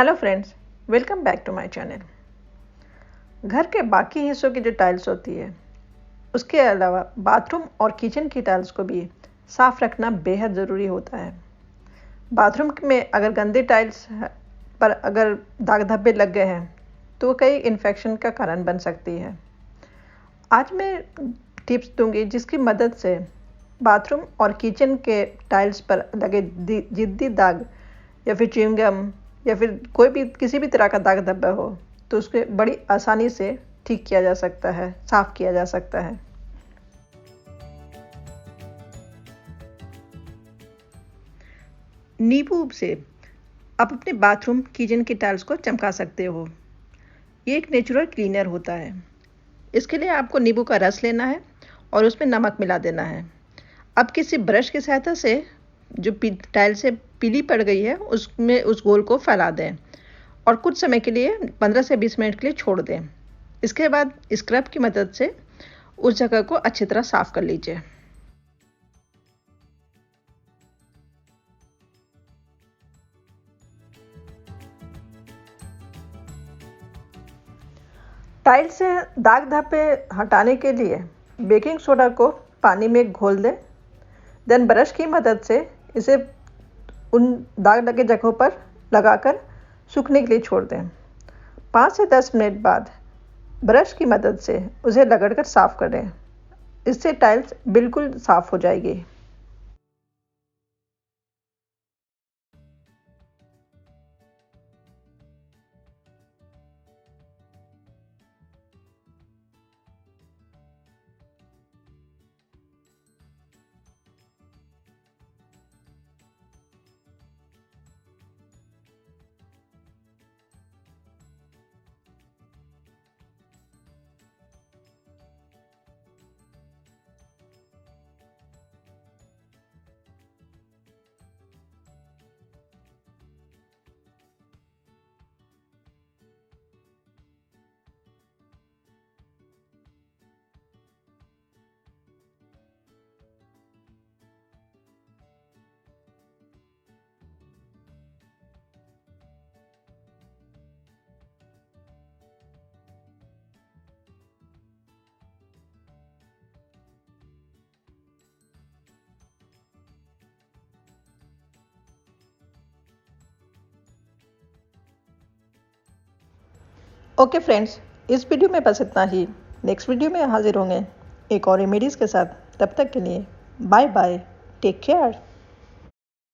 Hello friends, welcome back to my channel. घर के बाकी हिस्सों की जो टाइल्स होती है उसके अलावा बाथरूम और किचन की टाइल्स को भी साफ़ रखना बेहद ज़रूरी होता है। बाथरूम में अगर गंदे टाइल्स पर अगर दाग धब्बे लग गए हैं तो वो कई इन्फेक्शन का कारण बन सकती है। आज मैं टिप्स दूंगी जिसकी मदद से बाथरूम और किचन के टाइल्स पर लगे जिद्दी दाग या फिर च्युइंगम या फिर कोई भी किसी भी तरह का दाग धब्बा हो तो उसके बड़ी आसानी से ठीक किया जा सकता है, साफ़ किया जा सकता है। नींबू से आप अपने बाथरूम किचन की टाइल्स को चमका सकते हो। ये एक नेचुरल क्लीनर होता है। इसके लिए आपको नींबू का रस लेना है और उसमें नमक मिला देना है। अब किसी ब्रश की सहायता से जो टाइल से पीली पड़ गई है उसमें उस घोल को फैला दें और कुछ समय के लिए 15 से 20 मिनट के लिए छोड़ दें। इसके बाद स्क्रब की मदद से उस जगह को अच्छी तरह साफ कर लीजिए। टाइल से दाग धब्बे हटाने के लिए बेकिंग सोडा को पानी में घोल दें। देन ब्रश की मदद से इसे उन दाग लगे जगहों पर लगाकर सूखने के लिए छोड़ दें। 5 से 10 मिनट बाद ब्रश की मदद से उसे रगड़कर साफ़ करें। इससे टाइल्स बिल्कुल साफ़ हो जाएगी। ओके फ्रेंड्स, इस वीडियो में बस इतना ही। नेक्स्ट वीडियो में हाजिर होंगे एक और रेमेडीज़ के साथ। तब तक के लिए बाय बाय, टेक केयर।